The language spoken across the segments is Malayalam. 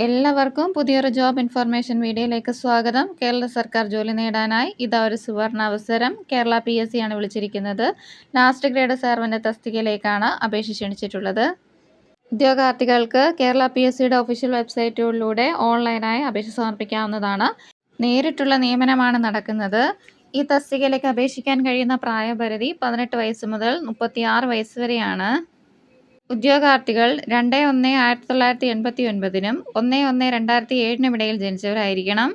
എല്ലാവർക്കും പുതിയൊരു ജോബ് ഇൻഫർമേഷൻ വീഡിയോയിലേക്ക് സ്വാഗതം. കേരള സർക്കാർ ജോലി നേടാനായി ഇതാ ഒരു സുവർണ അവസരം. കേരള PSC ആണ് വിളിച്ചിരിക്കുന്നത്. ലാസ്റ്റ് ഗ്രേഡ് സെർവന്റ് തസ്തികയിലേക്കാണ് അപേക്ഷ ക്ഷണിച്ചിട്ടുള്ളത്. ഉദ്യോഗാർത്ഥികൾക്ക് കേരള PSCയുടെ ഒഫീഷ്യൽ വെബ്സൈറ്റിലൂടെ ഓൺലൈനായി അപേക്ഷ സമർപ്പിക്കാവുന്നതാണ്. നേരിട്ടുള്ള നിയമനമാണ് നടക്കുന്നത്. ഈ തസ്തികയിലേക്ക് അപേക്ഷിക്കാൻ കഴിയുന്ന പ്രായപരിധി 18 വയസ്സ് മുതൽ 36 വയസ്സ് വരെയാണ്. ഉദ്യോഗാർത്ഥികൾ 2/1/1989 1/1/2007 ഇടയിൽ ജനിച്ചവരായിരിക്കണം.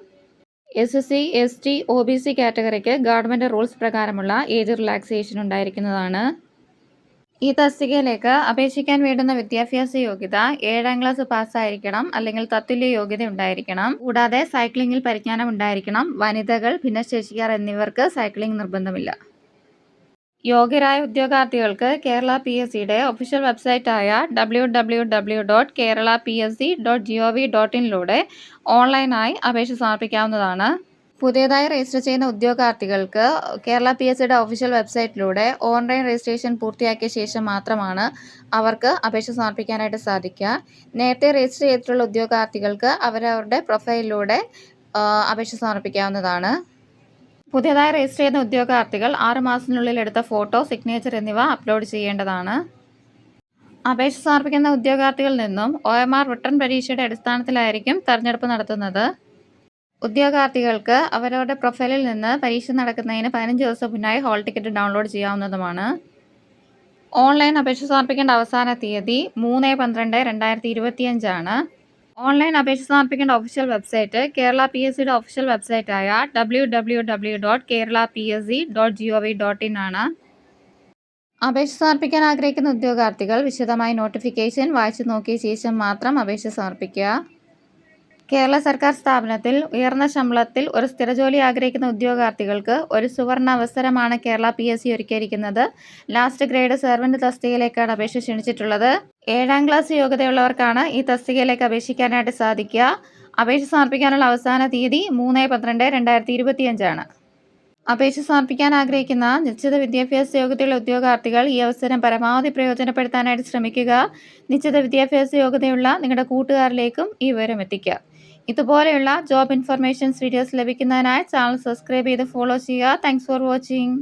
SC, ST, OBC കാറ്റഗറിക്ക് ഗവൺമെൻറ് റൂൾസ് പ്രകാരമുള്ള ഏജ് റിലാക്സേഷൻ ഉണ്ടായിരിക്കുന്നതാണ്. ഈ തസ്തികയിലേക്ക് അപേക്ഷിക്കാൻ വേണ്ടുന്ന വിദ്യാഭ്യാസ യോഗ്യത 7ാം ക്ലാസ് പാസ്സായിരിക്കണം, അല്ലെങ്കിൽ തത്തുല്യ യോഗ്യത ഉണ്ടായിരിക്കണം. കൂടാതെ സൈക്ലിങ്ങിൽ പരിജ്ഞാനം ഉണ്ടായിരിക്കണം. വനിതകൾ, ഭിന്നശേഷിക്കാർ എന്നിവർക്ക് സൈക്ലിംഗ് നിർബന്ധമില്ല. യോഗ്യരായ ഉദ്യോഗാർത്ഥികൾക്ക് കേരള PSCയുടെ ഒഫീഷ്യൽ വെബ്സൈറ്റായ www.keralapsc.gov.in ഓൺലൈനായി അപേക്ഷ സമർപ്പിക്കാവുന്നതാണ്. പുതിയതായി രജിസ്റ്റർ ചെയ്യുന്ന ഉദ്യോഗാർത്ഥികൾക്ക് കേരള PSCയുടെ ഒഫീഷ്യൽ വെബ്സൈറ്റിലൂടെ ഓൺലൈൻ രജിസ്ട്രേഷൻ പൂർത്തിയാക്കിയ ശേഷം മാത്രമാണ് അവർക്ക് അപേക്ഷ സമർപ്പിക്കാനായിട്ട് സാധിക്കുക. നേരത്തെ രജിസ്റ്റർ ചെയ്തിട്ടുള്ള ഉദ്യോഗാർത്ഥികൾക്ക് അവരവരുടെ പ്രൊഫൈലിലൂടെ അപേക്ഷ സമർപ്പിക്കാവുന്നതാണ്. പുതിയതായി രജിസ്റ്റർ ചെയ്യുന്ന ഉദ്യോഗാർത്ഥികൾ 6 മാസത്തിനുള്ളിൽ എടുത്ത ഫോട്ടോ, സിഗ്നേച്ചർ എന്നിവ അപ്ലോഡ് ചെയ്യേണ്ടതാണ്. അപേക്ഷ സമർപ്പിക്കുന്ന ഉദ്യോഗാർത്ഥികളിൽ നിന്നും OMR റിട്ടൺ പരീക്ഷയുടെ അടിസ്ഥാനത്തിലായിരിക്കും തെരഞ്ഞെടുപ്പ് നടത്തുന്നത്. ഉദ്യോഗാർത്ഥികൾക്ക് അവരവരുടെ പ്രൊഫൈലിൽ നിന്ന് പരീക്ഷ നടക്കുന്നതിന് 15 ദിവസം മുന്നായി ഹോൾ ടിക്കറ്റ് ഡൗൺലോഡ് ചെയ്യാവുന്നതുമാണ്. ഓൺലൈൻ അപേക്ഷ സമർപ്പിക്കേണ്ട അവസാന തീയതി 3/12/2025 ആണ്. ഓൺലൈൻ അപേക്ഷ സമർപ്പിക്കേണ്ട ഒഫീഷ്യൽ വെബ്സൈറ്റ് കേരള PSCയുടെ ഒഫീഷ്യൽ വെബ്സൈറ്റായ www.keralapsc.gov.in ആണ്. അപേക്ഷ സമർപ്പിക്കാൻ ആഗ്രഹിക്കുന്ന ഉദ്യോഗാർത്ഥികൾ വിശദമായി നോട്ടിഫിക്കേഷൻ വായിച്ചു നോക്കിയ ശേഷം മാത്രം അപേക്ഷ സമർപ്പിക്കുക. കേരള സർക്കാർ സ്ഥാപനത്തിൽ ഉയർന്ന ശമ്പളത്തിൽ ഒരു സ്ഥിരജോലി ആഗ്രഹിക്കുന്ന ഉദ്യോഗാർത്ഥികൾക്ക് ഒരു സുവർണ അവസരമാണ് കേരള PSC ഒരുക്കിയിരിക്കുന്നത്. ലാസ്റ്റ് ഗ്രേഡ് സെർവന്റ് തസ്തികയിലേക്കാണ് അപേക്ഷ ക്ഷണിച്ചിട്ടുള്ളത്. 7ാം ക്ലാസ് യോഗ്യതയുള്ളവർക്കാണ് ഈ തസ്തികയിലേക്ക് അപേക്ഷിക്കാനായിട്ട് സാധിക്കുക. അപേക്ഷ സമർപ്പിക്കാനുള്ള അവസാന തീയതി 3/12/2025 ആണ്. അപേക്ഷ സമർപ്പിക്കാൻ ആഗ്രഹിക്കുന്ന നിശ്ചിത വിദ്യാഭ്യാസ യോഗ്യതയുള്ള ഉദ്യോഗാർത്ഥികൾ ഈ അവസരം പരമാവധി പ്രയോജനപ്പെടുത്താനായിട്ട് ശ്രമിക്കുക. നിശ്ചിത വിദ്യാഭ്യാസ യോഗ്യതയുള്ള നിങ്ങളുടെ കൂട്ടുകാരിലേക്കും ഈ വിവരം എത്തിക്കുക. ഇതുപോലെയുള്ള ജോബ് ഇൻഫർമേഷൻസ് വീഡിയോസ് ലഭിക്കുന്നതിനായി ചാനൽ സബ്സ്ക്രൈബ് ചെയ്ത് ഫോളോ ചെയ്യുക. Thanks for watching.